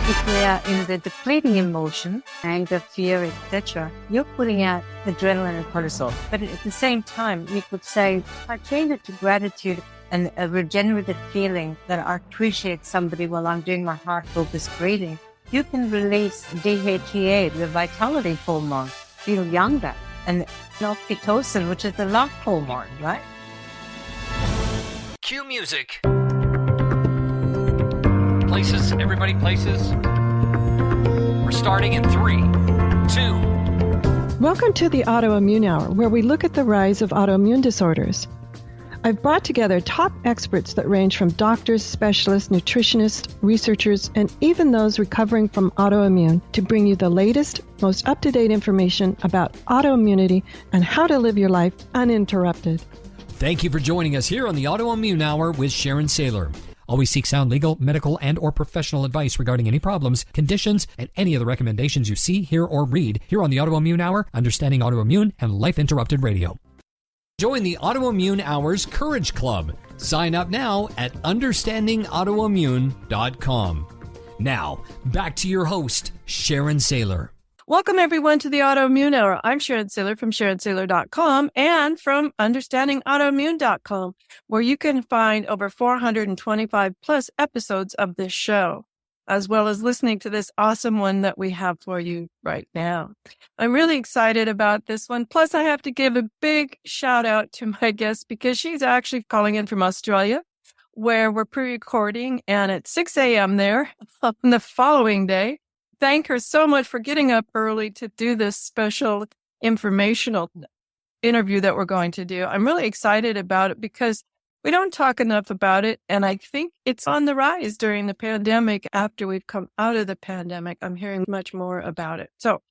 If we are in the depleting emotion, anger, fear, etc., you're putting out adrenaline and cortisol. But at the same time, you could say, if I change it to gratitude and a regenerative feeling that I appreciate somebody while I'm doing my heart-focused breathing, you can release DHEA, the vitality hormone, feel younger, and oxytocin, which is the love hormone, right? Cue music. Places, everybody places. We're starting in 3, 2. Welcome to the Autoimmune Hour, where we look at the rise of autoimmune disorders. I've brought together top experts that range from doctors, specialists, nutritionists, researchers, and even those recovering from autoimmune to bring you the latest, most up-to-date information about autoimmunity and how to live your life uninterrupted. Thank you for joining us here on the Autoimmune Hour with Sharon Sayler. Always seek sound legal, medical, and or professional advice regarding any problems, conditions, and any of the recommendations you see, hear, or read here on the Autoimmune Hour, Understanding Autoimmune, and Life Interrupted Radio. Join the Autoimmune Hour's Courage Club. Sign up now at understandingautoimmune.com. Now, back to your host, Sharon Sayler. Welcome, everyone, to the Autoimmune Hour. I'm Sharon Sayler from SharonSayler.com and from UnderstandingAutoimmune.com, where you can find over 425 plus episodes of this show, as well as listening to this awesome one that we have for you right now. I'm really excited about this one. Plus, I have to give a big shout out to my guest because she's actually calling in from Australia, where we're pre-recording, and at 6 a.m. there on the following day. Thank her so much for getting up early to do this special informational interview that we're going to do. I'm really excited about it because we don't talk enough about it. And I think it's on the rise during the pandemic. After we've come out of the pandemic, I'm hearing much more about it. So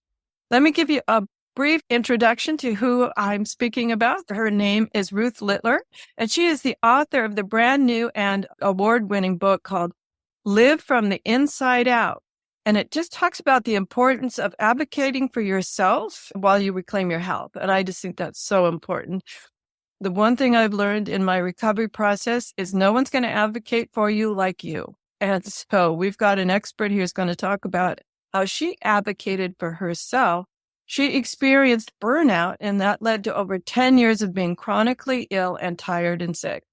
let me give you a brief introduction to who I'm speaking about. Her name is Ruth Littler, and she is the author of the brand new and award-winning book called Live from the Inside Out. And it just talks about the importance of advocating for yourself while you reclaim your health. And I just think that's so important. The one thing I've learned in my recovery process is no one's going to advocate for you like you. And so we've got an expert here who's going to talk about how she advocated for herself. She experienced burnout, and that led to over 10 years of being chronically ill and tired and sick.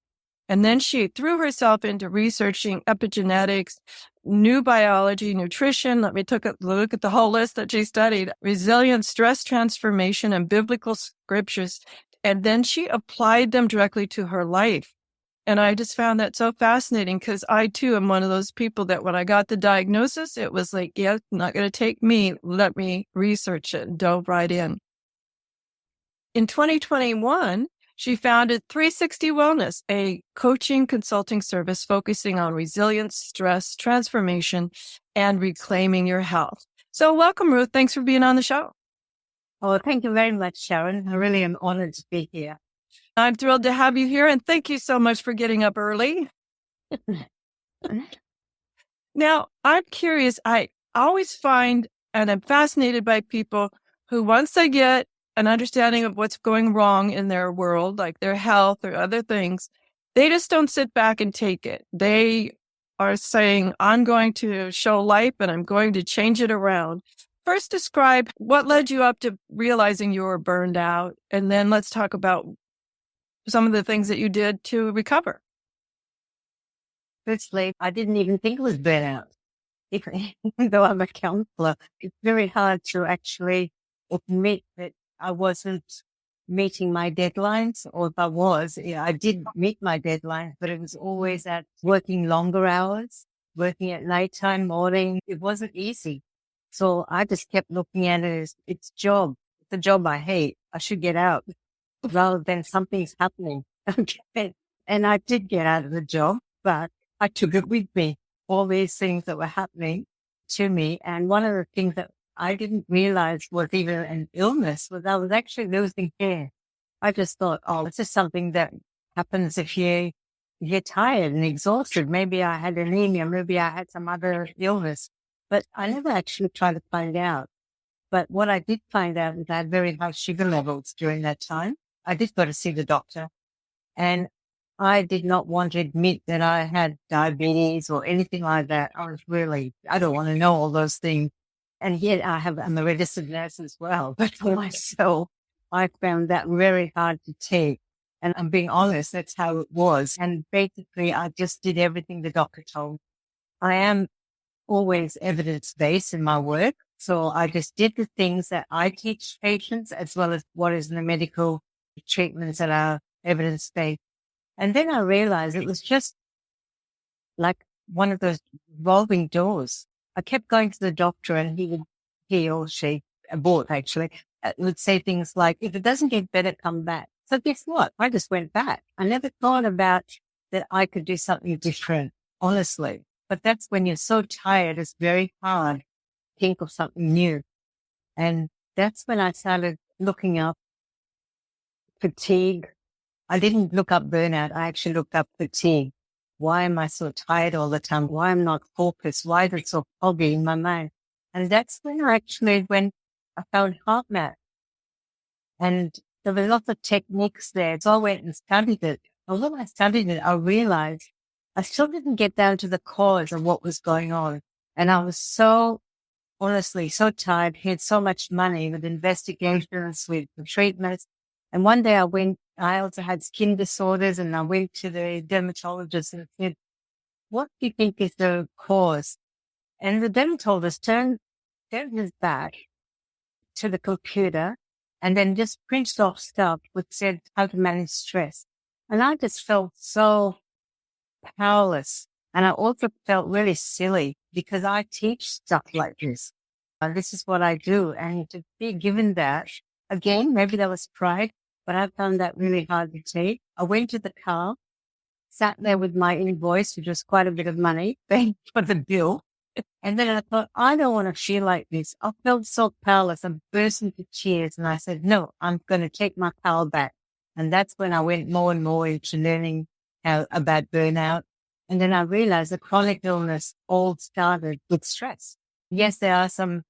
And then she threw herself into researching epigenetics, new biology, nutrition. Let me take a look at the whole list that she studied: resilience, stress transformation, and biblical scriptures. And then she applied them directly to her life. And I just found that so fascinating because I, too, am one of those people that when I got the diagnosis, it was like, yeah, not going to take me. Let me research it and dove right in. In 2021, she founded 360 Wellness, a coaching consulting service focusing on resilience, stress, transformation, and reclaiming your health. So welcome, Ruth. Thanks for being on the show. Oh, thank you very much, Sharon. I really am honored to be here. I'm thrilled to have you here, and thank you so much for getting up early. Now, I'm curious. I always find, and I'm fascinated by people who, once they get an understanding of what's going wrong in their world, like their health or other things, they just don't sit back and take it. They are saying, I'm going to show life and I'm going to change it around. First, describe what led you up to realizing you were burned out. And then let's talk about some of the things that you did to recover. Firstly, I didn't even think it was burnout. Even though I'm a counselor, it's very hard to actually admit that I wasn't meeting my deadlines, or if I was, I did meet my deadlines, but it was always at working longer hours, working at nighttime, morning. It wasn't easy. So I just kept looking at it as it's a job I hate. I should get out rather than something's happening. Okay. And I did get out of the job, but I took it with me, all these things that were happening to me. And one of the things that I didn't realize was even an illness was I was actually losing hair. I just thought, oh, it's just something that happens if you get tired and exhausted. Maybe I had anemia, maybe I had some other illness, but I never actually tried to find out. But what I did find out is I had very high sugar levels during that time. I did go to see the doctor, and I did not want to admit that I had diabetes or anything like that. I don't want to know all those things. And yet I'm a registered nurse as well. But for myself, I found that very hard to take. And I'm being honest, that's how it was. And basically, I just did everything the doctor told. I am always evidence-based in my work. So I just did the things that I teach patients as well as what is in the medical treatments that are evidence-based. And then I realized it was just like one of those revolving doors. I kept going to the doctor and he or she, both actually, would say things like, if it doesn't get better, come back. So guess what? I just went back. I never thought about that I could do something different, honestly. But that's when you're so tired, it's very hard to think of something new. And that's when I started looking up fatigue. I didn't look up burnout. I actually looked up fatigue. Why am I so tired all the time? Why am I not focused? Why is it so foggy in my mind? And that's when I found HeartMath. And there were lots of techniques there. So I went and studied it. Although I studied it, I realized I still didn't get down to the cause of what was going on. And I was honestly, so tired. He had so much money with investigations, with the treatments. And one day I also had skin disorders, and I went to the dermatologist and said, what do you think is the cause? And the dermatologist turned his back to the computer and then just printed off stuff which said how to manage stress. And I just felt so powerless. And I also felt really silly because I teach stuff like this. This is what I do. And to be given that, again, maybe that was pride, but I found that really hard to take. I went to the car, sat there with my invoice, which was quite a bit of money, paid for the bill. And then I thought, I don't want to feel like this. I felt so powerless. I burst into tears and I said, no, I'm going to take my power back. And that's when I went more and more into learning about burnout. And then I realized that chronic illness all started with stress. Yes, there are some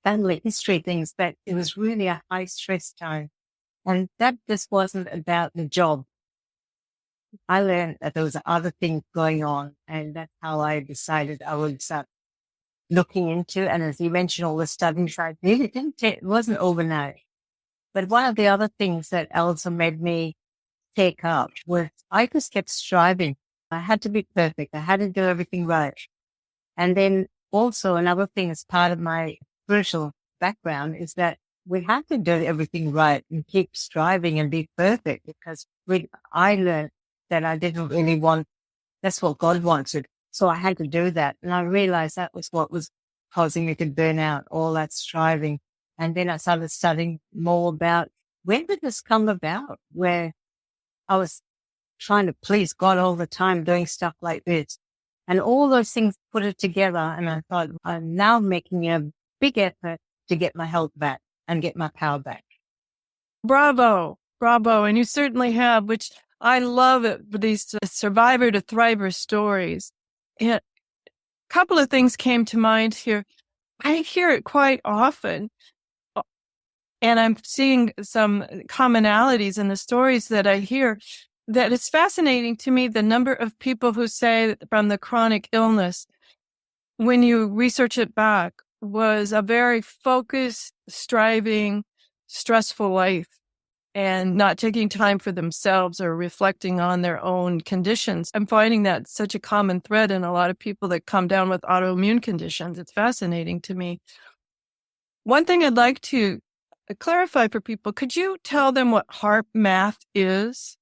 family history things, but it was really a high stress time. And that just wasn't about the job. I learned that there was other things going on, and that's how I decided I would start looking into. And as you mentioned, all the studies I did, it wasn't overnight. But one of the other things that also made me take up was I just kept striving. I had to be perfect. I had to do everything right. And then also another thing as part of my spiritual background is that we have to do everything right and keep striving and be perfect, because I learned that I didn't really that's what God wanted. So I had to do that. And I realized that was what was causing me to burn out, all that striving. And then I started studying more about where did this come about, where I was trying to please God all the time, doing stuff like this. And all those things put it together. And I thought, I'm now making a big effort to get my health back and get my power back. Bravo. Bravo. And you certainly have, which I love it, these survivor to thriver stories. And a couple of things came to mind here. I hear it quite often. And I'm seeing some commonalities in the stories that I hear, that it's fascinating to me, the number of people who say that from the chronic illness, when you research it back, was a very focused, striving, stressful life, and not taking time for themselves or reflecting on their own conditions. I'm finding that such a common thread in a lot of people that come down with autoimmune conditions. It's fascinating to me. One thing I'd like to clarify for people, could you tell them what HeartMath is?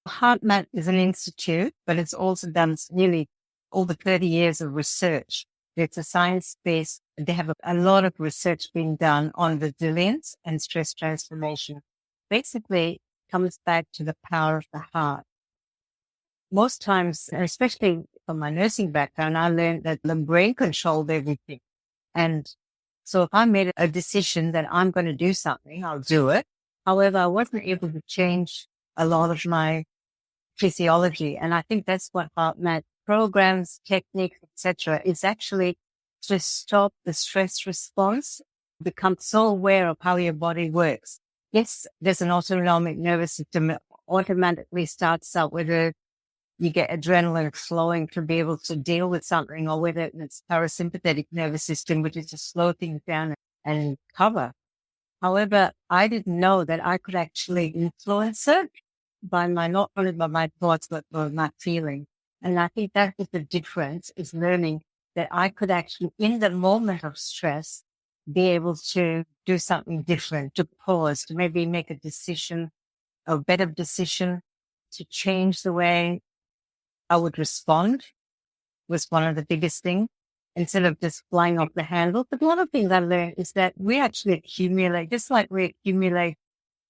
HeartMath is an institute, but it's also done nearly over 30 years of research. It's a science-based, they have a lot of research being done on resilience and stress transformation. Basically, it comes back to the power of the heart. Most times, especially from my nursing background, I learned that the brain controlled everything. And so if I made a decision that I'm going to do something, I'll do it. However, I wasn't able to change a lot of my physiology. And I think that's what HeartMath programs, techniques, etc., is actually to stop the stress response, become so aware of how your body works. yes, there's an autonomic nervous system that automatically starts out with you get adrenaline flowing to be able to deal with something, or whether it's parasympathetic nervous system, which is to slow things down and cover. However, I didn't know that I could actually influence it not only by my thoughts, but by my feeling. And I think that is the difference, is learning that I could actually, in the moment of stress, be able to do something different, to pause, to maybe make a decision, a better decision, to change the way I would respond was one of the biggest things, instead of just flying off the handle. But one of the things I learned is that we actually accumulate, just like we accumulate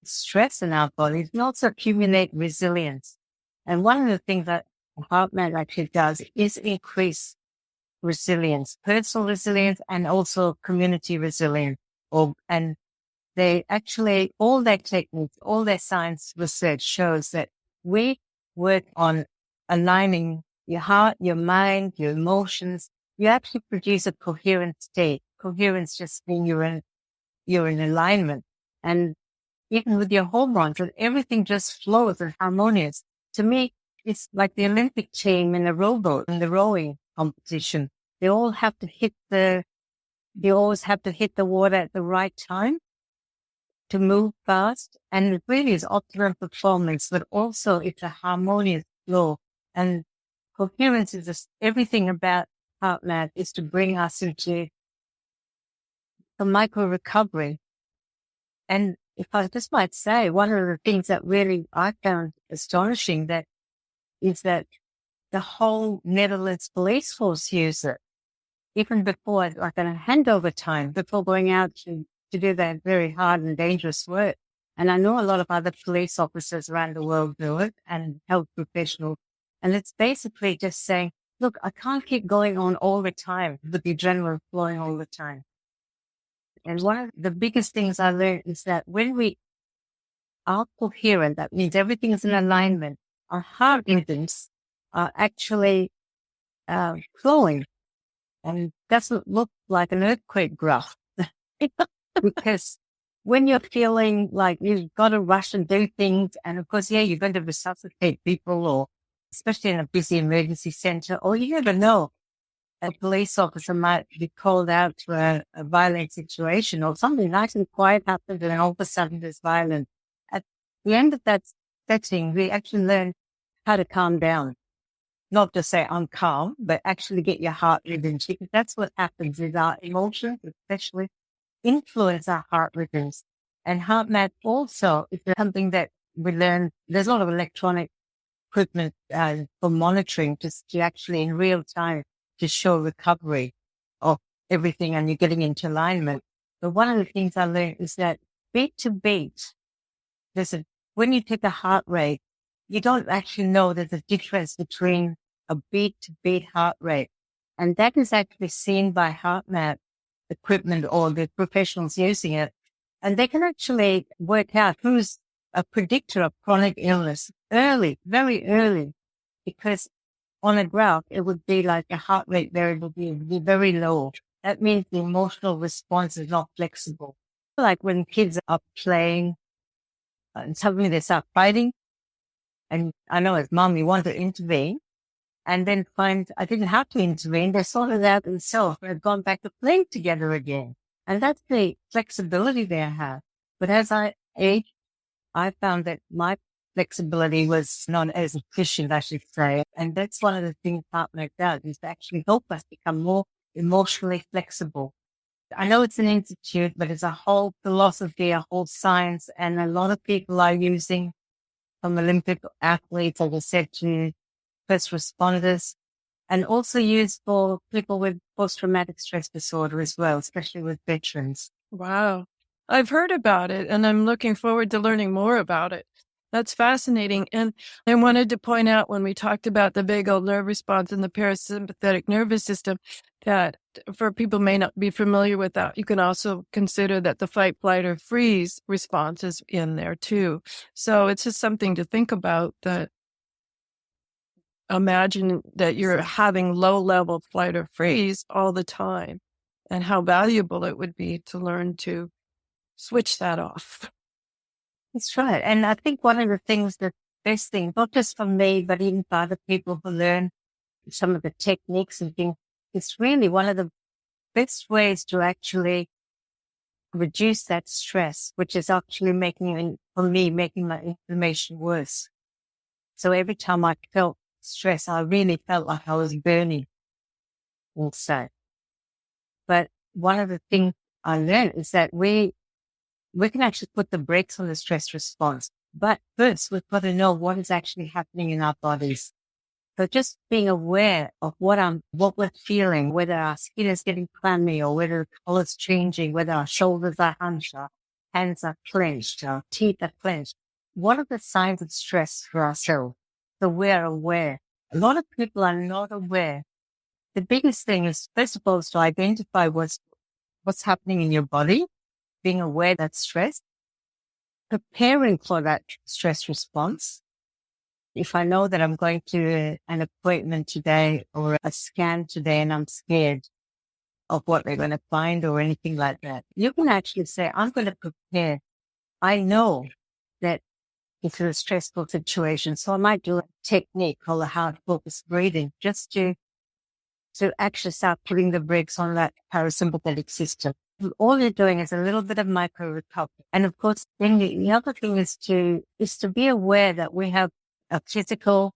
stress in our bodies, we also accumulate resilience. And one of the things that HeartMath actually does is increase resilience, personal resilience, and also community resilience. And they actually, all their techniques, all their science research shows that we work on aligning your heart, your mind, your emotions. You actually produce a coherent state. Coherence just means you're in alignment. And even with your hormones, and everything just flows and harmonious. To me, it's like the Olympic team in a rowboat, in the rowing competition. They always have to hit the water at the right time to move fast. And it really is optimum performance, but also it's a harmonious flow. And coherence is just everything about HeartMath is to bring us into a micro recovery. And if I just might say, one of the things that really I found astonishing is that the whole Netherlands police force use it, even before, like in a handover time, before going out to do that very hard and dangerous work. And I know a lot of other police officers around the world do it, and health professionals. And it's basically just saying, look, I can't keep going on all the time with the adrenaline flowing all the time. And one of the biggest things I learned is that when we are coherent, that means everything is in alignment, our heart rhythms are actually flowing, and doesn't look like an earthquake graph. Because when you're feeling like you've got to rush and do things, and of course, you're going to resuscitate people, or especially in a busy emergency center, or you never know, a police officer might be called out to a violent situation, or something nice and quiet happens, and all of a sudden there's violence. At the end of that setting, we actually learn how to calm down. Not to say I'm calm, but actually get your heart rhythms, because that's what happens is our emotions, especially, influence our heart rhythms. And HeartMath also is something that we learn. There's a lot of electronic equipment for monitoring, just to actually in real time to show recovery of everything, and you're getting into alignment. But one of the things I learned is that beat to beat, when you take a heart rate, you don't actually know there's a difference between a beat to beat heart rate. And that is actually seen by HeartMath equipment, or the professionals using it. And they can actually work out who's a predictor of chronic illness early, very early, because on a graph, it would be like a heart rate variable would be very low. That means the emotional response is not flexible. Like when kids are playing and suddenly they start fighting, and I know as mom, you want to intervene, and then find I didn't have to intervene. They sorted it out themselves. They've gone back to playing together again. And that's the flexibility they have. But as I aged, I found that my flexibility was not as efficient, I should say. And that's one of the things HeartMath does, is to actually help us become more emotionally flexible. I know it's an institute, but it's a whole philosophy, a whole science, and a lot of people are using, from Olympic athletes, as I said, to first responders, and also used for people with post-traumatic stress disorder as well, especially with veterans. Wow. I've heard about it, and I'm looking forward to learning more about it. That's fascinating. And I wanted to point out, when we talked about the vagal nerve response and the parasympathetic nervous system, that for people may not be familiar with that, you can also consider that the fight, flight, or freeze response is in there too. So it's just something to think about, that imagine that you're having low level flight or freeze all the time, and how valuable it would be to learn to switch that off. That's right. And I think one of the things that best thing, not just for me, but even for other people who learn some of the techniques and things, it's really one of the best ways to actually reduce that stress, which is actually making my inflammation worse. So every time I felt stress, I really felt like I was burning inside. But one of the things I learned is that we can actually put the brakes on the stress response. But first, we've got to know what is actually happening in our bodies. So just being aware of what we're feeling, whether our skin is getting clammy or whether the color's changing, whether our shoulders are hunched, our hands are clenched, our teeth are clenched. What are the signs of stress for ourselves? So we're aware. A lot of people are not aware. The biggest thing is, first of all, is to identify what's happening in your body, being aware that stress, preparing for that stress response. If I know that I'm going to an appointment today or a scan today and I'm scared of what they're going to find or anything like that, you can actually say, I'm going to prepare. I know that it's a stressful situation, so I might do a technique called the heart focused breathing just to actually start putting the brakes on that parasympathetic system. All you're doing is a little bit of micro recovery. And of course, then the other thing is to be aware that we have a physical,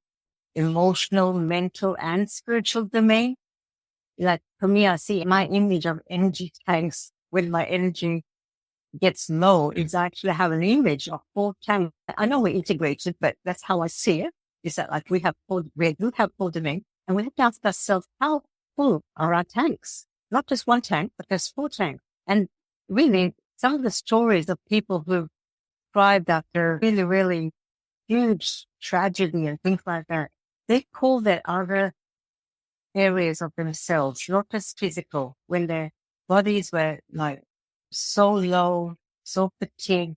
emotional, mental, and spiritual domain. Like for me, I see my image of energy tanks when my energy gets low is actually have an image of 4 tanks. I know we're integrated, but that's how I see it. Is that like we do have 4 domains, and we have to ask ourselves, how full are our tanks? Not just 1 tank, but there's 4 tanks. And really, some of the stories of people who thrived after really, really huge tragedy and things like that, they call that other areas of themselves, not just physical, when their bodies were like so low, so fatigued,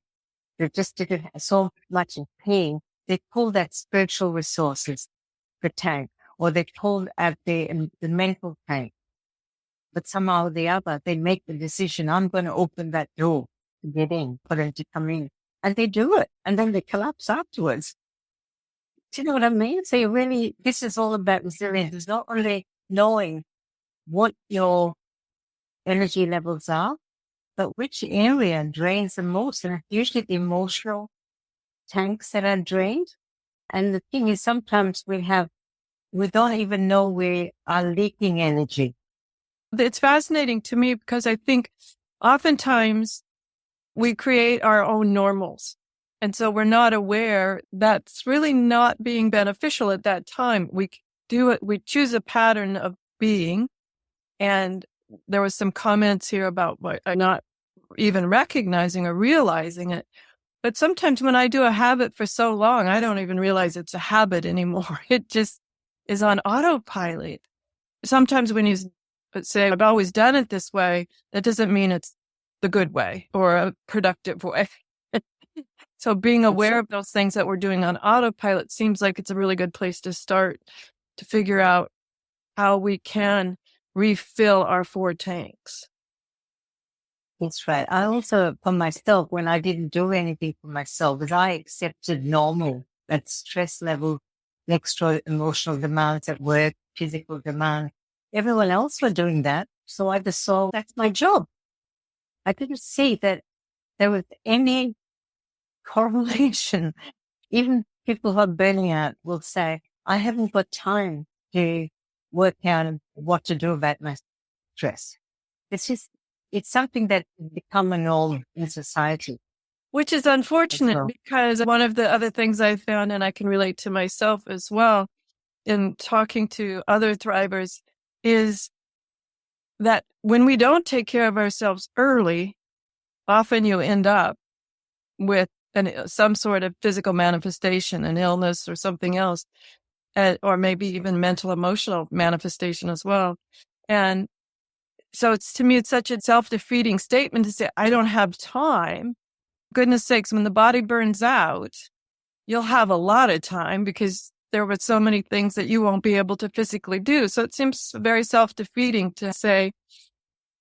they just didn't have so much in pain. They call that spiritual resources, the tank, or they call at the mental tank. But somehow or the other, they make the decision, I'm going to open that door to get in, for them to come in. And they do it. And then they collapse afterwards. Do you know what I mean? So this is all about resilience. It's not only knowing what your energy levels are, but which area drains the most. And it's usually the emotional tanks that are drained. And the thing is, sometimes we don't even know we are leaking energy. It's fascinating to me because I think oftentimes we create our own normals. And so we're not aware that's really not being beneficial at that time. We choose a pattern of being. And there was some comments here about not even recognizing or realizing it. But sometimes when I do a habit for so long, I don't even realize it's a habit anymore. It just is on autopilot. Sometimes when you say, I've always done it this way, that doesn't mean it's the good way or a productive way. So being aware of those things that we're doing on autopilot seems like it's a really good place to start to figure out how we can refill our 4 tanks. That's right. I also, for myself, when I didn't do anything for myself, that I accepted normal, that stress level, extra emotional demands at work, physical demands. Everyone else were doing that. So I just saw that's my job. I didn't see that there was any correlation. Even people who are burning out will say, I haven't got time to work out what to do about my stress. It's something that has become a norm in society. Which is unfortunate because one of the other things I found, and I can relate to myself as well in talking to other thrivers, is that when we don't take care of ourselves early, often you end up with some sort of physical manifestation, an illness or something else, or maybe even mental, emotional manifestation as well. And so to me, it's such a self-defeating statement to say, I don't have time. Goodness sakes, when the body burns out, you'll have a lot of time because there were so many things that you won't be able to physically do. So it seems very self-defeating to say,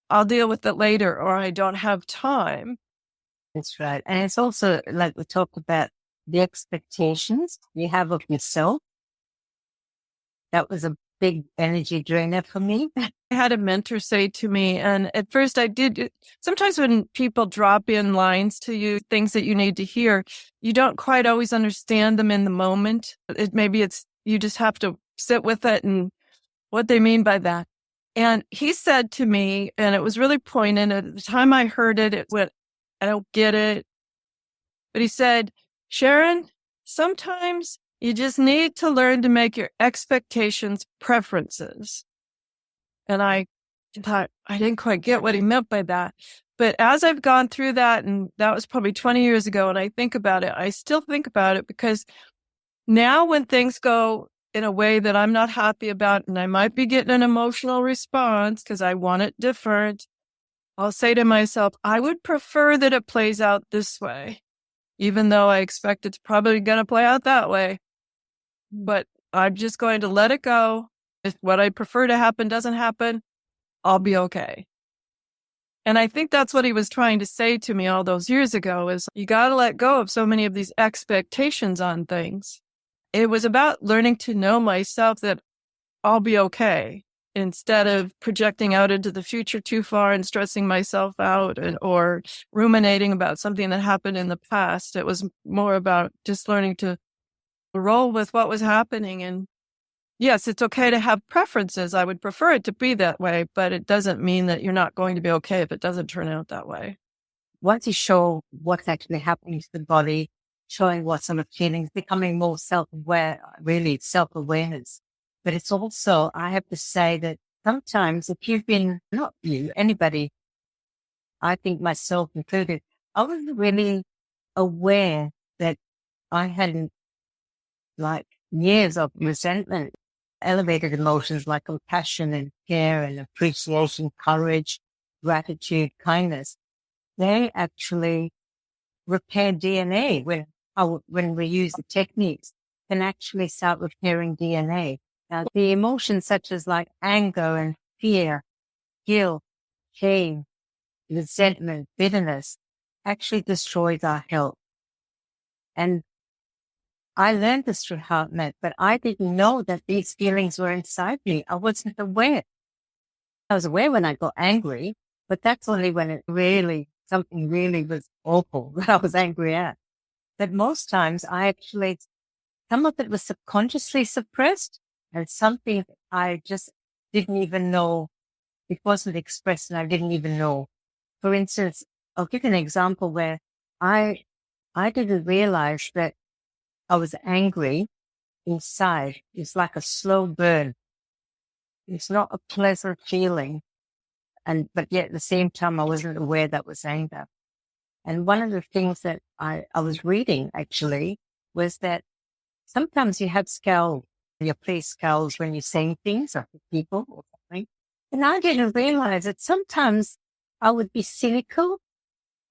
I'll deal with it later, or I don't have time. That's right. And it's also like we talked about the expectations you have of yourself. That was a big energy drainer for me. I had a mentor say to me, and at first I did, sometimes when people drop in lines to you, things that you need to hear, you don't quite always understand them in the moment. You just have to sit with it and what they mean by that. And he said to me, and it was really poignant, at the time I heard it, it went, I don't get it. But he said, Sharon, sometimes you just need to learn to make your expectations preferences. And I thought, I didn't quite get what he meant by that. But as I've gone through that, and that was probably 20 years ago, and I think about it, I still think about it because now when things go in a way that I'm not happy about, and I might be getting an emotional response because I want it different, I'll say to myself, I would prefer that it plays out this way, even though I expect it's probably going to play out that way. But I'm just going to let it go. If what I prefer to happen doesn't happen, I'll be okay. And I think that's what he was trying to say to me all those years ago is you got to let go of so many of these expectations on things. It was about learning to know myself that I'll be okay instead of projecting out into the future too far and stressing myself out or ruminating about something that happened in the past. It was more about just learning to roll with what was happening. And yes, it's okay to have preferences. I would prefer it to be that way, but it doesn't mean that you're not going to be okay if it doesn't turn out that way. Once you show what's actually happening to the body, showing what sort of feelings, becoming more self-aware, really self-awareness. But it's also, I have to say that sometimes if you've been, not you, anybody, I think myself included, I wasn't really aware that I hadn't like years of resentment, elevated emotions like compassion and care and appreciation, courage, gratitude, kindness. They actually repair DNA when we use the techniques, can actually start repairing DNA. Now, the emotions such as like anger and fear, guilt, shame, resentment, bitterness actually destroys our health. And I learned this through HeartMath, but I didn't know that these feelings were inside me. I wasn't aware. I was aware when I got angry, but that's only when something really was awful that I was angry at. But most times some of it was subconsciously suppressed and something I just didn't even know. It wasn't expressed and I didn't even know. For instance, I'll give you an example where I didn't realize that I was angry inside. It's like a slow burn. It's not a pleasant feeling. But yet at the same time, I wasn't aware that was anger. And one of the things that I was reading actually was that sometimes you have scowls, your face scowls when you're saying things or to people or something. And I didn't realize that sometimes I would be cynical.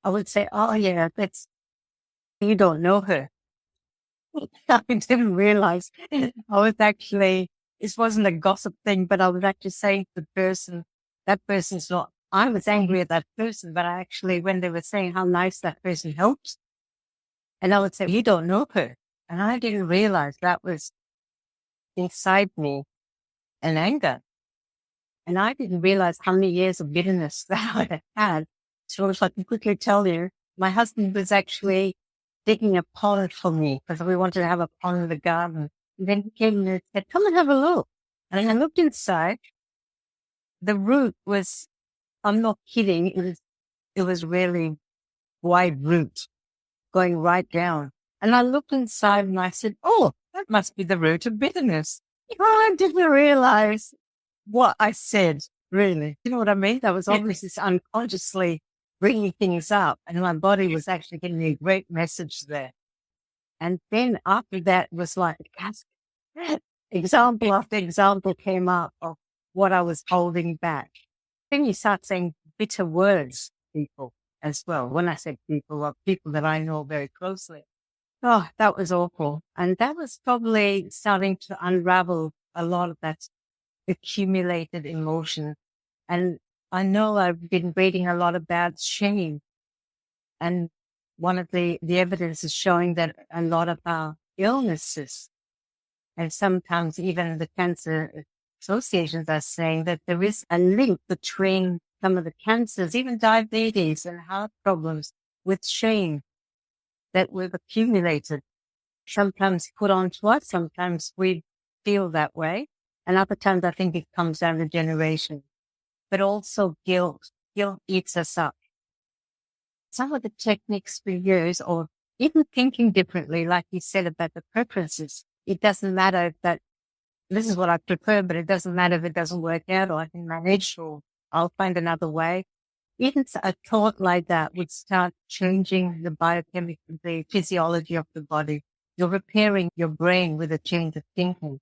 I would say, oh yeah, you don't know her. I didn't realize this wasn't a gossip thing, but I was actually saying to the person, that person's not, I was angry at that person, but when they were saying how nice that person helps, and I would say, you don't know her. And I didn't realize that was inside me an anger. And I didn't realize how many years of bitterness that I had. So if I can quickly tell you, my husband was actually digging a pond for me because we wanted to have a pond in the garden. And then he came and said, come and have a look. And I looked inside. The root was, I'm not kidding, it was really wide root going right down. And I looked inside and I said, oh, that must be the root of bitterness. Oh, I didn't realize what I said, really. You know what I mean? That was obviously unconsciously bringing things up, and my body was actually getting a great message there. And then after that was like example after example came up of what I was holding back. Then you start saying bitter words to people as well. When I say people, or people that I know very closely. Oh, that was awful. And that was probably starting to unravel a lot of that accumulated emotion. And I know I've been reading a lot about shame. And one of the evidence is showing that a lot of our illnesses, and sometimes even the cancer associations are saying that there is a link between some of the cancers, even diabetes and heart problems, with shame that we've accumulated. Sometimes put on to us, sometimes we feel that way. And other times I think it comes down to generation. But also guilt. Guilt eats us up. Some of the techniques we use, or even thinking differently, like you said about the preferences, it doesn't matter if that this is what I prefer, but it doesn't matter if it doesn't work out, or I can manage, or I'll find another way. Even a thought like that would start changing the biochemical, the physiology of the body. You're repairing your brain with a change of thinking.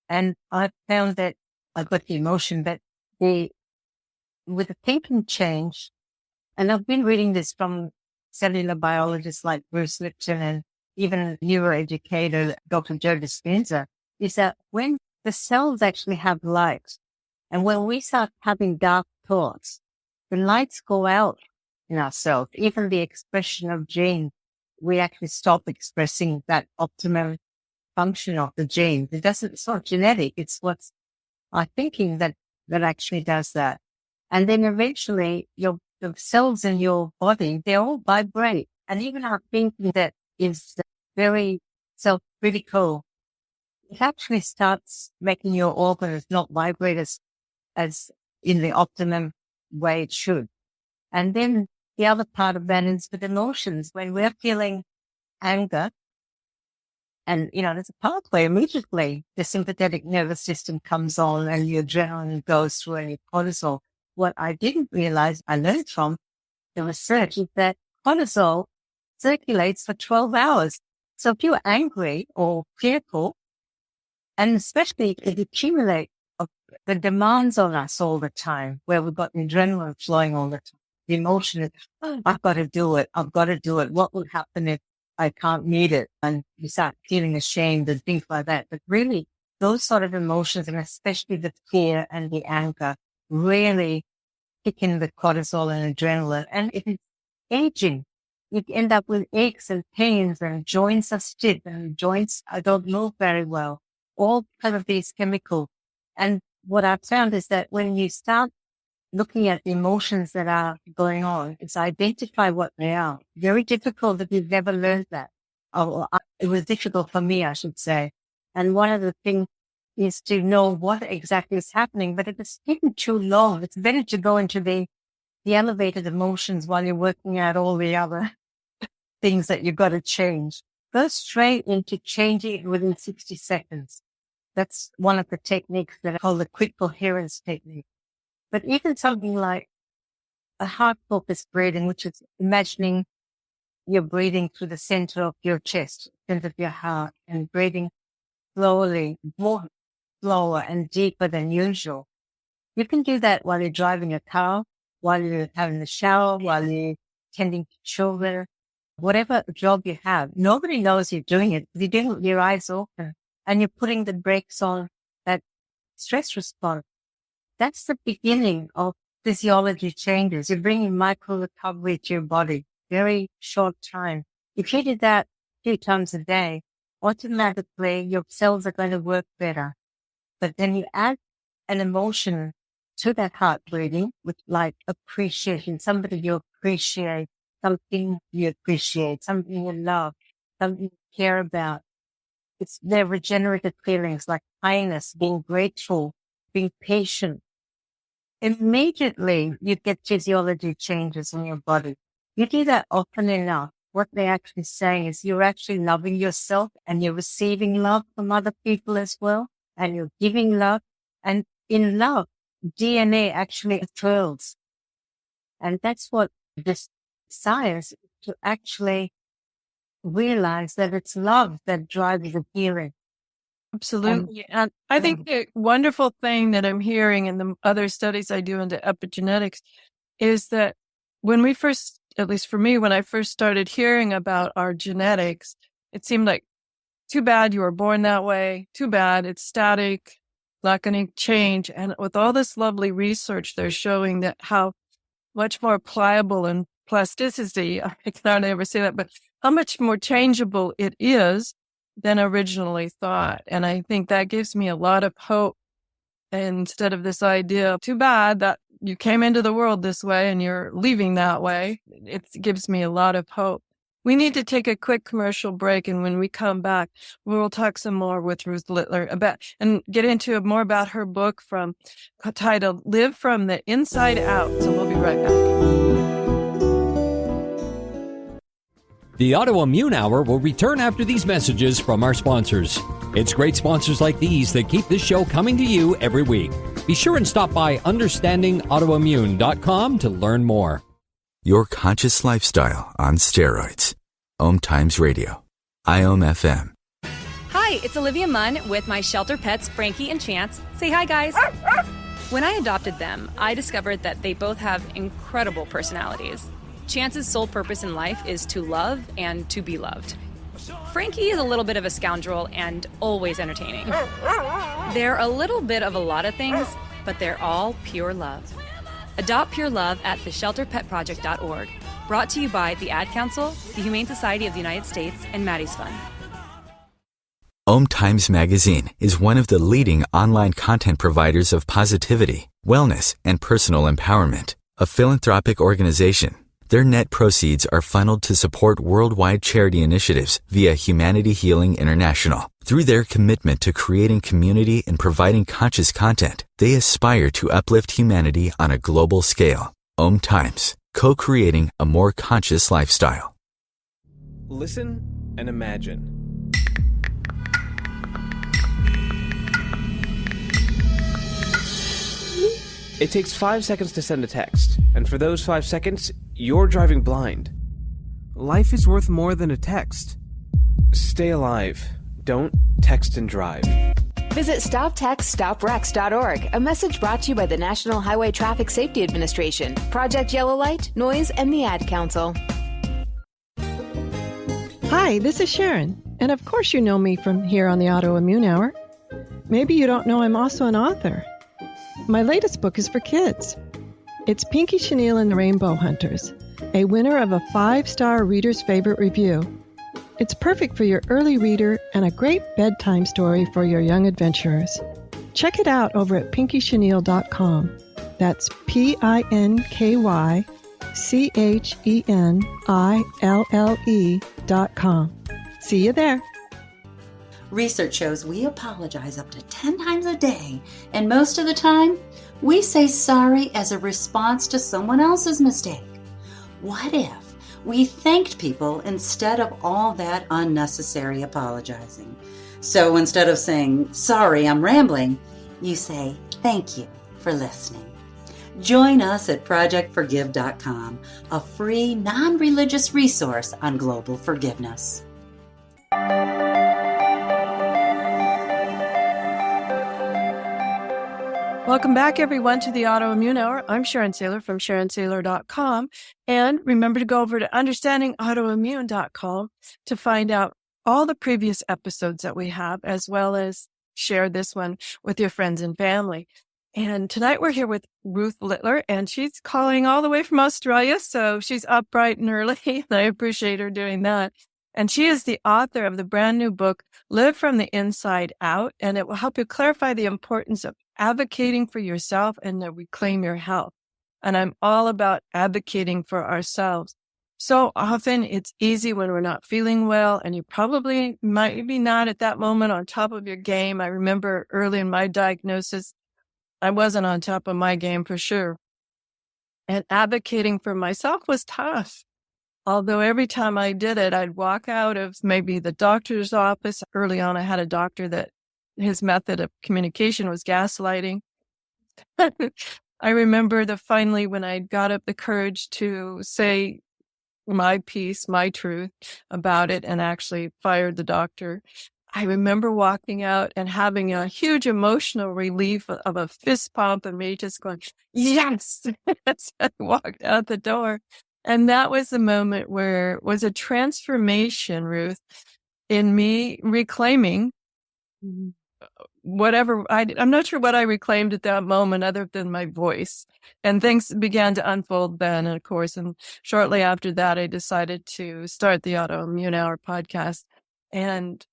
And I've found that I've got the emotion, but with the thinking change, and I've been reading this from cellular biologists like Ruth Littler and even neuroeducator Dr. Joe Dispenza, is that when the cells actually have light, and when we start having dark thoughts, the lights go out in our cells. Even the expression of genes, we actually stop expressing that optimum function of the gene. It's not genetic. It's what's our thinking that actually does that. And then eventually the cells in your body, they all vibrate. And even our thinking that is very self-critical, it actually starts making your organs not vibrate as in the optimum way it should. And then the other part of that is with emotions. When we're feeling anger, and, there's a pathway immediately, the sympathetic nervous system comes on and your adrenaline goes through and your cortisol. What I didn't realize, I learned from the research, is that cortisol circulates for 12 hours. So if you're angry or fearful, and especially if it accumulates the demands on us all the time, where we've got adrenaline flowing all the time, the emotion is, I've got to do it. I've got to do it. What will happen if I can't meet it? And you start feeling ashamed and things like that. But really, those sort of emotions, and especially the fear and the anger, really kick in the cortisol and adrenaline. And it is aging. You end up with aches and pains, and joints are stiff, and joints don't move very well. All kind of these chemicals. And what I've found is that when you start looking at the emotions that are going on, it's identify what they are. Very difficult if you've never learned that. It was difficult for me, I should say. And one of the things is to know what exactly is happening, but if it's taking too long, it's better to go into the elevated emotions while you're working out all the other things that you've got to change. Go straight into changing it within 60 seconds. That's one of the techniques that I call the quick coherence technique. But even something like a heart-focused breathing, which is imagining you're breathing through the center of your chest, center of your heart, and breathing slowly, more slower and deeper than usual. You can do that while you're driving a car, while you're having a shower, while you're tending to children, whatever job you have. Nobody knows you're doing it. You're doing it with your eyes open, and you're putting the brakes on that stress response. That's the beginning of physiology changes. You're bringing micro recovery to your body, very short time. If you did that a few times a day, automatically your cells are going to work better. But then you add an emotion to that heart breathing with like appreciation, somebody you appreciate, something you appreciate, something you love, something you care about. It's their regenerative feelings like kindness, being grateful, being patient. Immediately you get physiology changes in your body. You do that often enough. What they're actually saying is you're actually loving yourself, and you're receiving love from other people as well. And you're giving love. And in love, DNA actually occurs. And that's what this science, to actually realize that it's love that drives the healing. Absolutely. And I think the wonderful thing that I'm hearing in the other studies I do into epigenetics is that when we first, at least for me, when I first started hearing about our genetics, it seemed like, too bad you were born that way. Too bad it's static, not going to change. And with all this lovely research, they're showing that how much more pliable and plasticity, I can hardly ever say that, but how much more changeable it is than originally thought. And I think that gives me a lot of hope instead of this idea, too bad that you came into the world this way and you're leaving that way. It gives me a lot of hope. We need to take a quick commercial break, and when we come back, we'll talk some more with Ruth Littler about and get into more about her book titled "Live from the Inside Out." So we'll be right back. The Autoimmune Hour will return after these messages from our sponsors. It's great sponsors like these that keep this show coming to you every week. Be sure and stop by understandingautoimmune.com to learn more. Your conscious lifestyle on steroids. OMTimes Radio. IOM FM. Hi, it's Olivia Munn with my shelter pets, Frankie and Chance. Say hi, guys. When I adopted them, I discovered that they both have incredible personalities. Chance's sole purpose in life is to love and to be loved. Frankie is a little bit of a scoundrel and always entertaining. They're a little bit of a lot of things, but they're all pure love. Adopt pure love at theshelterpetproject.org. Brought to you by the Ad Council, the Humane Society of the United States, and Maddie's Fund. OMTimes Magazine is one of the leading online content providers of positivity, wellness, and personal empowerment. A philanthropic organization, their net proceeds are funneled to support worldwide charity initiatives via Humanity Healing International. Through their commitment to creating community and providing conscious content, they aspire to uplift humanity on a global scale. OMTimes, co-creating a more conscious lifestyle. Listen and imagine. It takes 5 seconds to send a text, and for those 5 seconds, you're driving blind. Life is worth more than a text. Stay alive. Don't text and drive. Visit StopTextStopWrecks.org, a message brought to you by the National Highway Traffic Safety Administration, Project Yellow Light, Noise, and the Ad Council. Hi, this is Sharon, and of course you know me from here on the Autoimmune Hour. Maybe you don't know I'm also an author. My latest book is for kids. It's Pinky Chenille and the Rainbow Hunters, a winner of a 5-star reader's favorite review. It's perfect for your early reader and a great bedtime story for your young adventurers. Check it out over at pinkychenille.com. That's PinkyChenille.com. See you there. Research shows we apologize up to 10 times a day, and most of the time, we say sorry as a response to someone else's mistake. What if we thanked people instead of all that unnecessary apologizing? So instead of saying, sorry, I'm rambling, you say, thank you for listening. Join us at projectforgive.com, a free, non-religious resource on global forgiveness. Welcome back, everyone, to the Autoimmune Hour. I'm Sharon Sayler from SharonSayler.com. And remember to go over to understandingautoimmune.com to find out all the previous episodes that we have, as well as share this one with your friends and family. And tonight we're here with Ruth Littler, and she's calling all the way from Australia, so she's up bright and early, and I appreciate her doing that. And she is the author of the brand new book, Live from the Inside Out, and it will help you clarify the importance of advocating for yourself and to reclaim your health. And I'm all about advocating for ourselves. So often it's easy when we're not feeling well, and you probably might be not at that moment on top of your game. I remember early in my diagnosis, I wasn't on top of my game for sure. And advocating for myself was tough. Although every time I did it, I'd walk out of maybe the doctor's office. Early on, I had a doctor that his method of communication was gaslighting. I remember finally when I got up the courage to say my piece, my truth about it, and actually fired the doctor. I remember walking out and having a huge emotional relief of a fist pump and me just going, yes, as I walked out the door. And that was the moment where it was a transformation, Ruth, in me reclaiming I'm not sure what I reclaimed at that moment other than my voice. And things began to unfold then, of course. And shortly after that, I decided to start the Autoimmune Hour podcast. And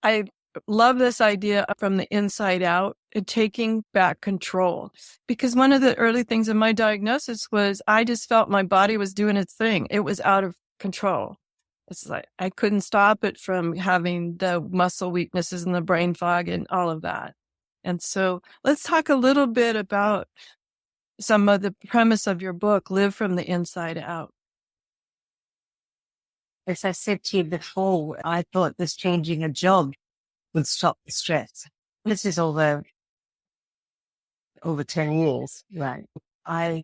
I love this idea from the inside out and taking back control. Because one of the early things in my diagnosis was I just felt my body was doing its thing. It was out of control. It's like I couldn't stop it from having the muscle weaknesses and the brain fog and all of that. And so let's talk a little bit about some of the premise of your book, Live from the Inside Out. As I said to you before, I thought this changing a job would stop the stress. This is over 10 years, right? I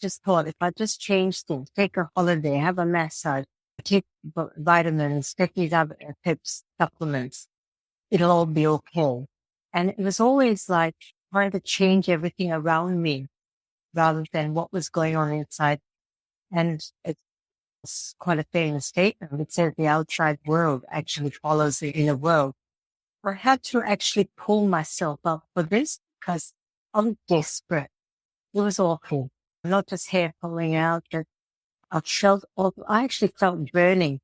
just thought if I just change things, take a holiday, have a massage, take vitamins, take these other tips, supplements, it'll all be okay. And it was always like trying to change everything around me rather than what was going on inside. And it's quite a famous statement. It says the outside world actually follows the inner world. I had to actually pull myself up for this because I'm desperate. It was awful. Not just hair falling out, but I actually felt burning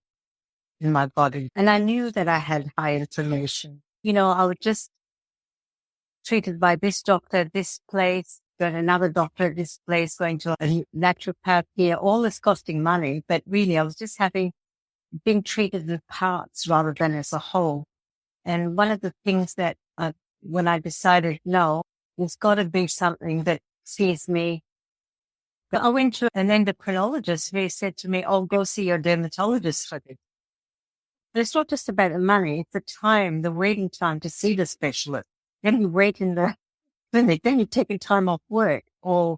in my body. And I knew that I had high inflammation. I was just treated by this doctor at this place, got another doctor at this place, going to a naturopath here, all this costing money. But really, I was just being treated in parts rather than as a whole. And one of the things that when I decided, no, there's got to be something that sees me. But I went to an endocrinologist who said to me, oh, go see your dermatologist for this. But it's not just about the money. It's the time, the waiting time to see the specialist. Then you wait in the clinic. Then you're taking time off work or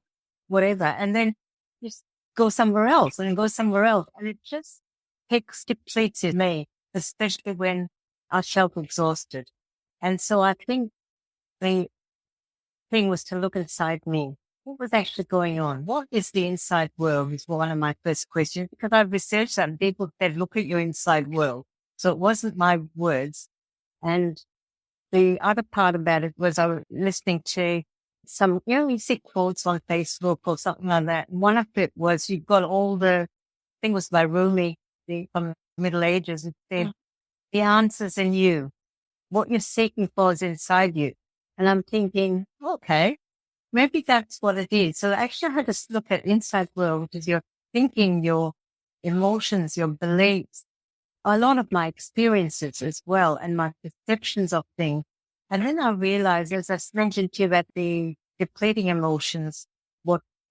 whatever. And then you just go somewhere else and go somewhere else. And it just depletes me, especially when I felt exhausted. And so I think the thing was to look inside me. What was actually going on? What is the inside world is one of my first questions, because I've researched that and people said, look at your inside world. So it wasn't my words. And the other part about it was I was listening to some, you see quotes on Facebook or something like that. And one of it was you've got all I think it was by Rumi from the Middle Ages. It said, the answer's in you. What you're seeking for is inside you. And I'm thinking, okay, maybe that's what it is. So actually I had to look at inside world, which is your thinking, your emotions, your beliefs, a lot of my experiences as well, and my perceptions of things. And then I realized, as I mentioned to you about the depleting emotions,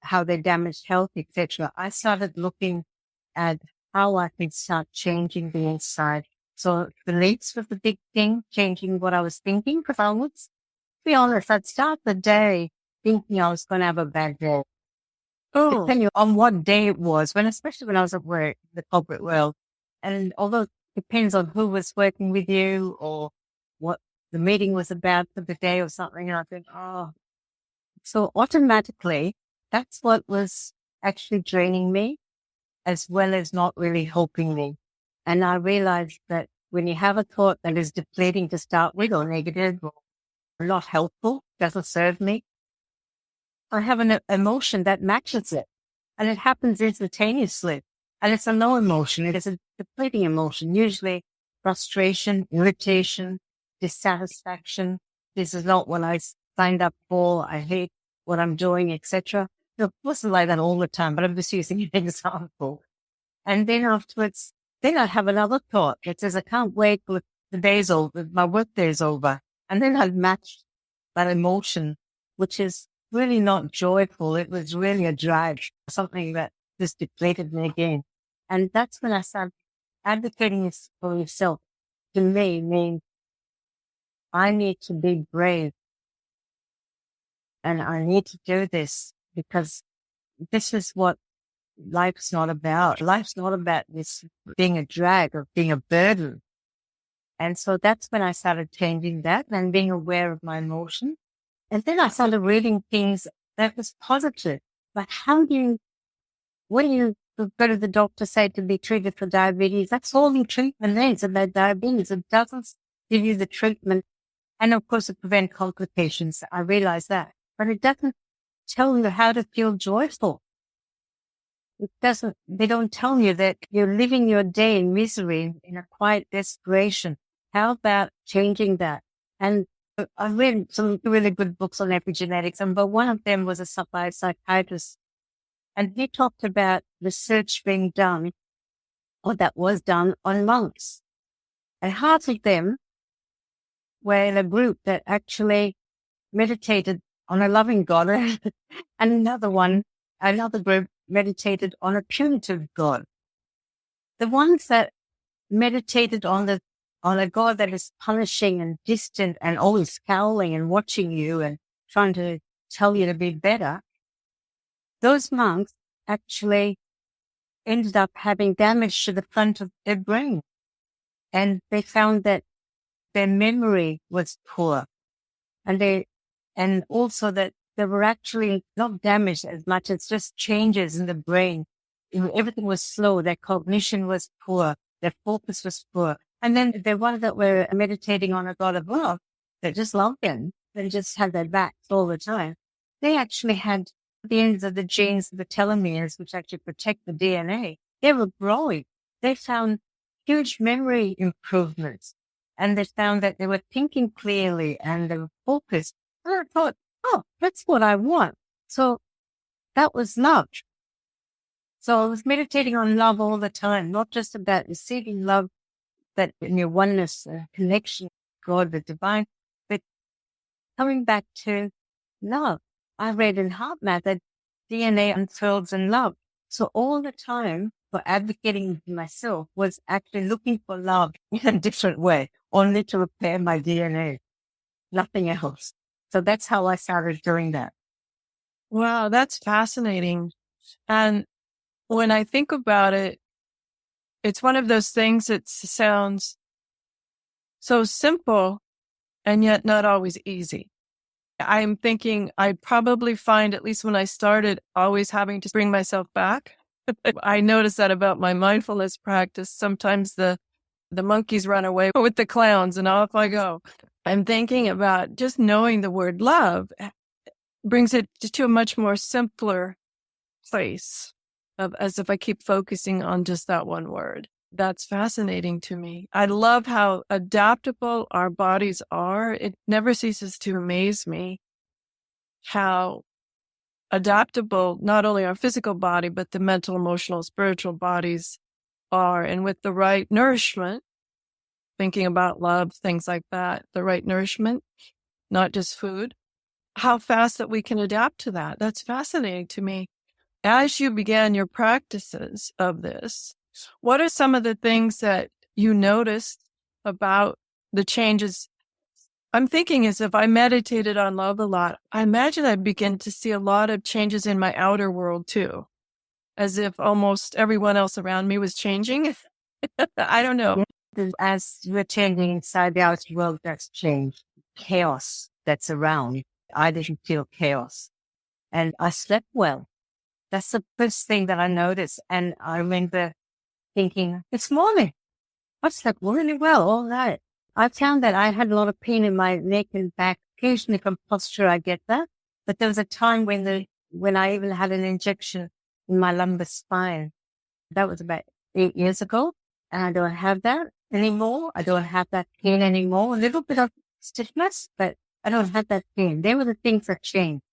how they damage health, etc. I started looking at how I could start changing the inside. So beliefs was the big thing, changing what I was thinking, because I would be honest, I'd start the day thinking I was going to have a bad day. Depending on what day it was, especially when I was at work, the corporate world. And although it depends on who was working with you or what the meeting was about for the day or something, and I think, so automatically that's what was actually draining me as well as not really helping me. And I realized that when you have a thought that is depleting to start with or negative or not helpful, doesn't serve me, I have an emotion that matches it. And it happens instantaneously. And it's a low emotion. It is a depleting emotion, usually frustration, irritation, dissatisfaction. This is not what I signed up for. I hate what I'm doing, etc. It wasn't like that all the time, but I'm just using an example. And then afterwards, then I have another thought that says, I can't wait till the day's over, my work day is over. And then I'd match that emotion, which is really not joyful. It was really a drag, something that just depleted me again. And that's when I started advocating this for yourself. To me, means I need to be brave. And I need to do this because this is what life's not about. Life's not about this being a drag or being a burden. And so that's when I started changing that and being aware of my emotions. And then I started reading things that was positive. But when you go to the doctor, say to be treated for diabetes, that's all the treatment is about diabetes. It doesn't give you the treatment And of course, to prevent complications. I realize that. But it doesn't tell you how to feel joyful. They don't tell you that you're living your day in misery, in a quiet desperation. How about changing that? And I've read some really good books on epigenetics, but one of them was by a psychiatrist. And he talked about research being done, or that was done, on monks. And half of them were in a group that actually meditated on a loving God, and another group meditated on a punitive God. The ones that meditated on a God that is punishing and distant and always scowling and watching you and trying to tell you to be better, those monks actually ended up having damage to the front of their brain. And they found that their memory was poor. And also that they were actually not damaged as much as just changes in the brain. Everything was slow. Their cognition was poor. Their focus was poor. And then the ones that were meditating on a God of love, that just loved them and just had their backs all the time, they actually had the ends of the genes, the telomeres, which actually protect the DNA. They were growing. They found huge memory improvements. And they found that they were thinking clearly and they were focused. And I thought, oh, that's what I want. So that was love. So I was meditating on love all the time, not just about receiving love, that in your oneness, connection, God, the divine, but coming back to love. I read in HeartMath that DNA unfurls in love. So all the time for advocating for myself was actually looking for love in a different way, only to repair my DNA, nothing else. So that's how I started doing that. Wow, that's fascinating. And when I think about it, it's one of those things that sounds so simple and yet not always easy. I'm thinking I'd probably find, at least when I started, always having to bring myself back. I noticed that about my mindfulness practice. Sometimes the monkeys run away with the clowns and off I go. I'm thinking about just knowing the word love brings it to a much more simpler place, as if I keep focusing on just that one word. That's fascinating to me. I love how adaptable our bodies are. It never ceases to amaze me how adaptable not only our physical body, but the mental, emotional, spiritual bodies are. And with the right nourishment, thinking about love, things like that, the right nourishment, not just food, how fast that we can adapt to that. That's fascinating to me. As you began your practices of this, what are some of the things that you noticed about the changes? I'm thinking as if I meditated on love a lot, I imagine I'd begin to see a lot of changes in my outer world too, as if almost everyone else around me was changing. I don't know. As we're changing inside the outer world, that's changed. Chaos that's around. I didn't feel chaos. And I slept well. That's the first thing that I noticed. And I remember thinking, it's morning. I slept really well all night. I found that I had a lot of pain in my neck and back. Occasionally from posture, I get that. But there was a time when I even had an injection in my lumbar spine. That was about 8 years ago. And I don't have that anymore. I don't have that pain anymore. A little bit of stiffness, but I don't have that pain. They were the things that changed.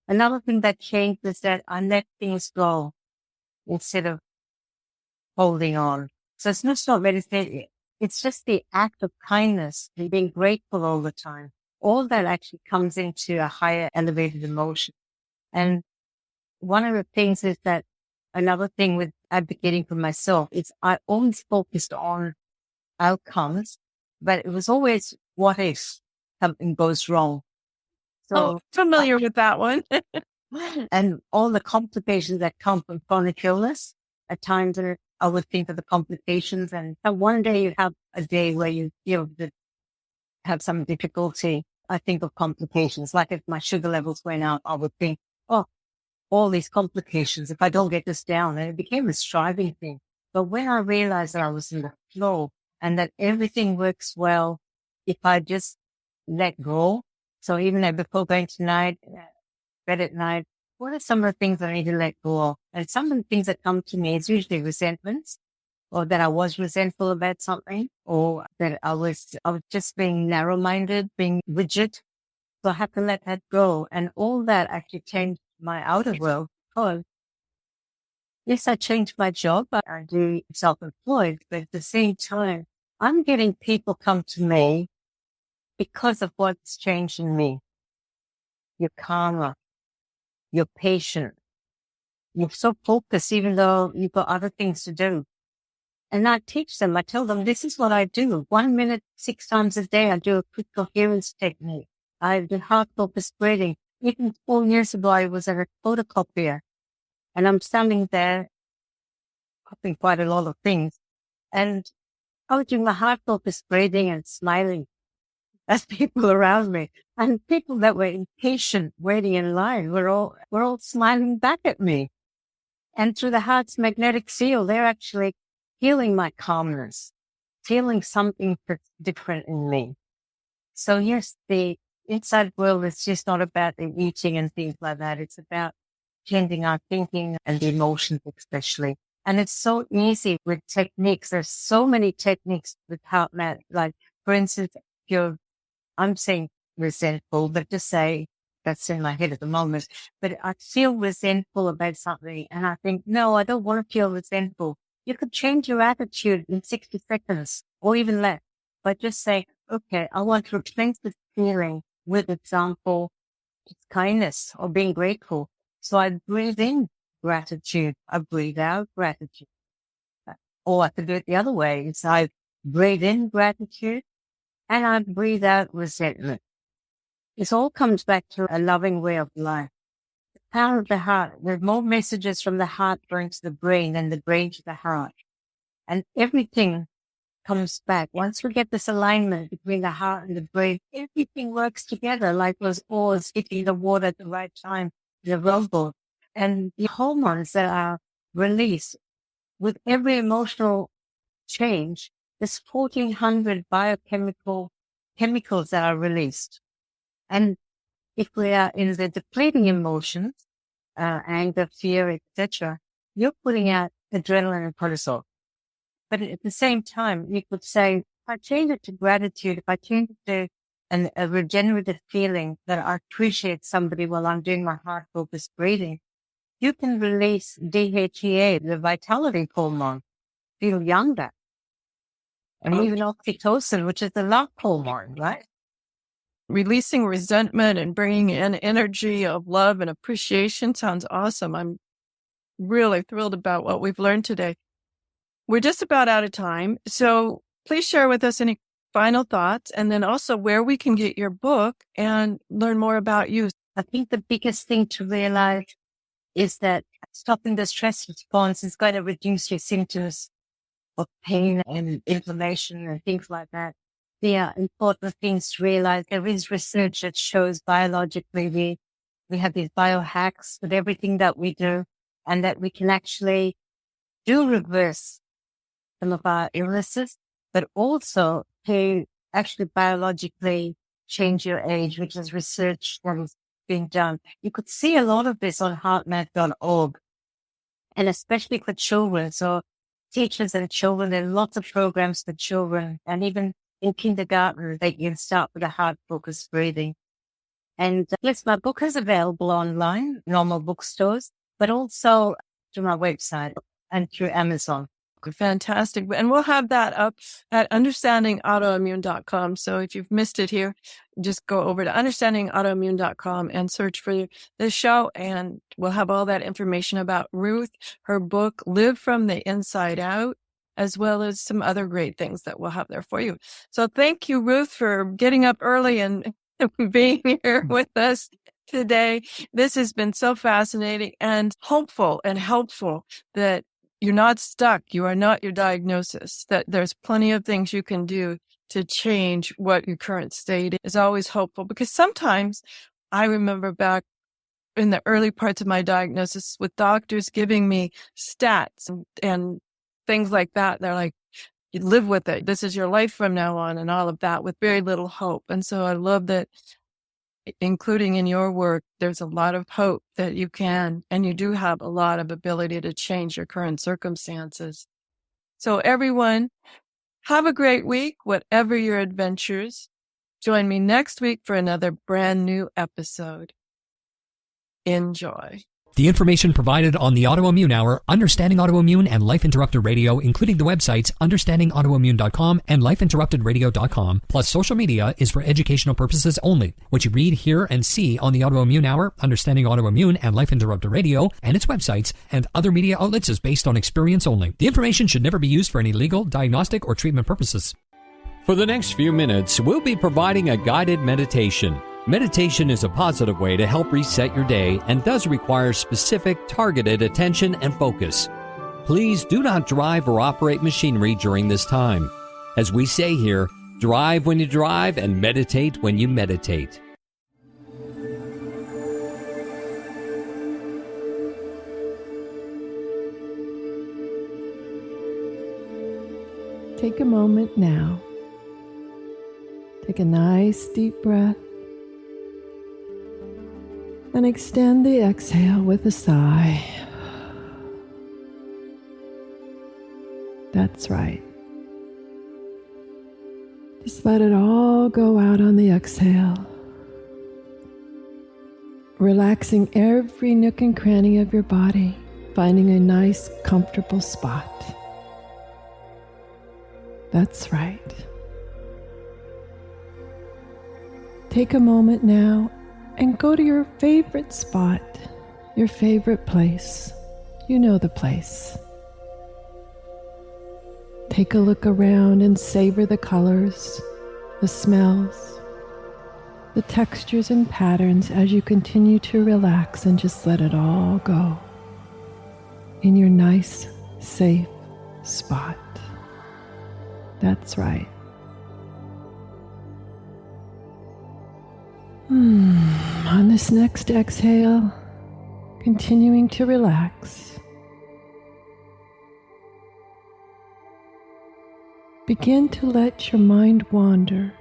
Another thing that changed is that I let things go instead of holding on. So it's not meditating. It's just the act of kindness and being grateful all the time. All that actually comes into a higher elevated emotion. And one of the things is that another thing with advocating for myself is I always focused on outcomes, but it was always what if something goes wrong. So familiar with that one. And all the complications that come from chronic illness. At times I would think of the complications, and one day you have a day where you have some difficulty. I think of complications. Like if my sugar levels went out, I would think, oh, all these complications, if I don't get this down. And it became a striving thing. But when I realized that I was in the flow and that everything works well if I just let go. So even before going to bed at night, what are some of the things I need to let go of? And some of the things that come to me is usually resentments, or that I was resentful about something, or that I was just being narrow-minded, being rigid. So I have to let that go. And all that actually changed my outer world. Because yes, I changed my job. I do self-employed, but at the same time, I'm getting people come to me because of what's changed in me. You're calmer, you're patient, you're so focused, even though you've got other things to do. And I teach them, I tell them, this is what I do. 1 minute, 6 times a day, I do a quick coherence technique. I do heart focused breathing. Even 4 years ago, I was at a photocopier, and I'm standing there copying quite a lot of things. And I was doing my heart focused breathing and smiling as people around me. And people that were impatient, waiting in line, were all smiling back at me. And through the heart's magnetic field, they're actually feeling my calmness, feeling something different in me. So yes, the inside world is just not about the eating and things like that. It's about changing our thinking and the emotions especially. And it's so easy with techniques. There's so many techniques with HeartMath. Like, for instance, I'm saying resentful, but just say that's in my head at the moment. But I feel resentful about something, and I think, no, I don't want to feel resentful. You could change your attitude in 60 seconds or even less. But just say, okay, I want to replace this feeling with, example, kindness or being grateful. So I breathe in gratitude. I breathe out gratitude. Or I could do it the other way. So I breathe in gratitude and I breathe out resentment. This all comes back to a loving way of life. The power of the heart. There's more messages from the heart going to the brain than the brain to the heart. And everything comes back. Once we get this alignment between the heart and the brain, everything works together like those oars hitting the water at the right time, the rowboat. And the hormones that are released with every emotional change, there's 1,400 chemicals that are released. And if we are in the depleting emotions, anger, fear, etc., you're putting out adrenaline and cortisol. But at the same time, you could say, if I change it to gratitude, if I change it to a regenerative feeling that I appreciate somebody while I'm doing my heart-focused breathing, you can release DHEA, the vitality hormone, feel younger. And even oxytocin, which is the love hormone, right? Releasing resentment and bringing in energy of love and appreciation sounds awesome. I'm really thrilled about what we've learned today. We're just about out of time, so please share with us any final thoughts and then also where we can get your book and learn more about you. I think the biggest thing to realize is that stopping the stress response is going to reduce your symptoms of pain and inflammation and things like that. They are important things to realize. There is research that shows biologically we have these biohacks with everything that we do, and that we can actually do reverse some of our illnesses, but also to actually biologically change your age, which is research that is being done. You could see a lot of this on heartmath.org, and especially for children. So teachers and children, there are lots of programs for children, and even in kindergarten, they can start with a heart-focused breathing. And yes, my book is available online, normal bookstores, but also through my website and through Amazon. Fantastic. And we'll have that up at understandingautoimmune.com. So if you've missed it here, just go over to understandingautoimmune.com and search for this show. And we'll have all that information about Ruth, her book, Live from the Inside Out, as well as some other great things that we'll have there for you. So thank you, Ruth, for getting up early and being here with us today. This has been so fascinating and hopeful and helpful that you're not stuck. You are not your diagnosis, that there's plenty of things you can do to change what your current state is. Always hopeful, because sometimes I remember back in the early parts of my diagnosis with doctors giving me stats and things like that. They're like, you live with it. This is your life from now on and all of that with very little hope. And so I love that, including in your work, there's a lot of hope that you can, and you do have a lot of ability to change your current circumstances. So everyone, have a great week, whatever your adventures. Join me next week for another brand new episode. Enjoy. The information provided on the Autoimmune Hour, Understanding Autoimmune, and Life Interrupted Radio, including the websites understandingautoimmune.com and lifeinterruptedradio.com, plus social media, is for educational purposes only. What you read, hear, and see on the Autoimmune Hour, Understanding Autoimmune, and Life Interrupted Radio, and its websites and other media outlets is based on experience only. The information should never be used for any legal, diagnostic, or treatment purposes. For the next few minutes, we'll be providing a guided meditation. Meditation is a positive way to help reset your day and does require specific, targeted attention and focus. Please do not drive or operate machinery during this time. As we say here, drive when you drive and meditate when you meditate. Take a moment now. Take a nice deep breath. And extend the exhale with a sigh. That's right. Just let it all go out on the exhale. Relaxing every nook and cranny of your body, finding a nice, comfortable spot. That's right. Take a moment now and go to your favorite spot, your favorite place. You know the place. Take a look around and savor the colors, the smells, the textures and patterns as you continue to relax and just let it all go in your nice, safe spot. That's right. On this next exhale, continuing to relax, begin to let your mind wander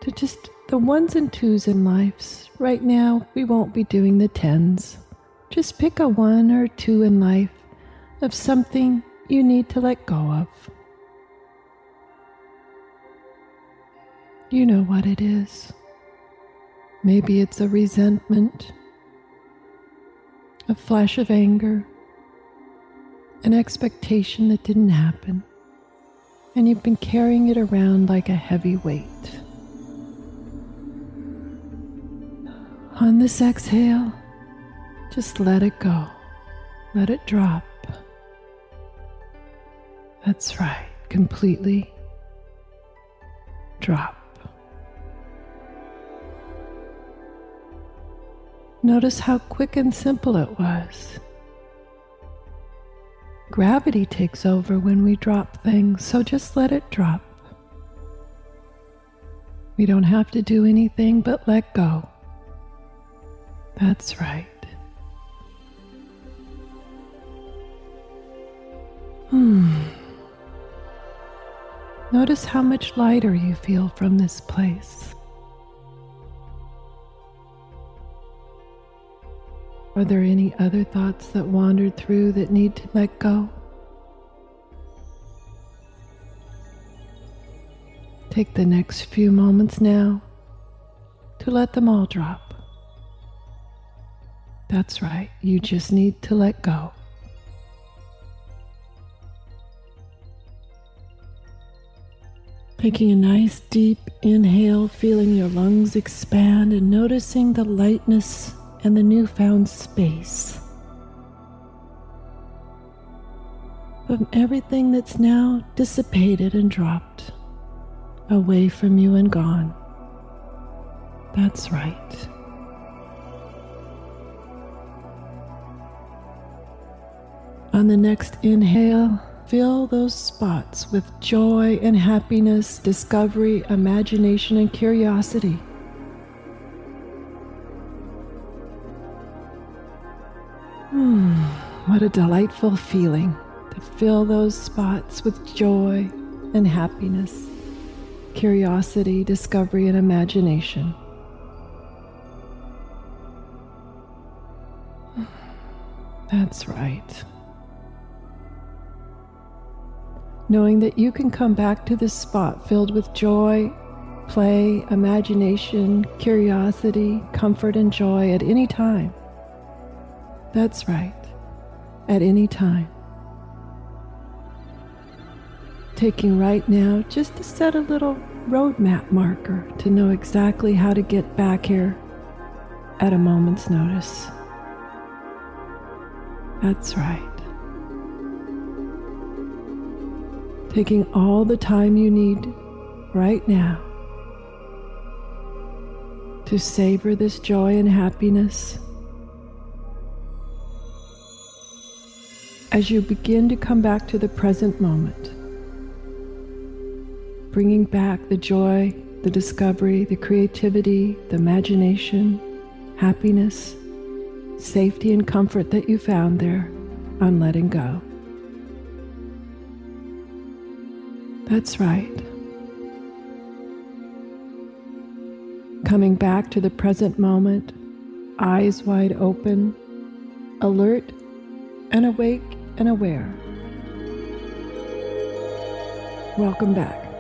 to just the ones and twos in life. Right now, we won't be doing the tens. Just pick a one or two in life of something you need to let go of. You know what it is. Maybe it's a resentment, a flash of anger, an expectation that didn't happen, and you've been carrying it around like a heavy weight. On this exhale, just let it go. Let it drop. That's right, completely drop. Notice how quick and simple it was. Gravity takes over when we drop things, so just let it drop. We don't have to do anything but let go. That's right. Notice how much lighter you feel from this place. Are there any other thoughts that wandered through that need to let go? Take the next few moments now to let them all drop. That's right, you just need to let go. Taking a nice deep inhale, feeling your lungs expand and noticing the lightness and the newfound space of everything that's now dissipated and dropped away from you and gone. That's right. On the next inhale, fill those spots with joy and happiness, discovery, imagination, and curiosity. What a delightful feeling fill those spots with joy and happiness, curiosity, discovery, and imagination. That's right. Knowing that you can come back to this spot filled with joy, play, imagination, curiosity, comfort, and joy at any time. That's right, at any time. Taking right now just to set a little roadmap marker to know exactly how to get back here at a moment's notice. That's right. Taking all the time you need right now to savor this joy and happiness as you begin to come back to the present moment, bringing back the joy, the discovery, the creativity, the imagination, happiness, safety, and comfort that you found there on letting go. That's right. Coming back to the present moment, eyes wide open, alert and awake and aware. Welcome back.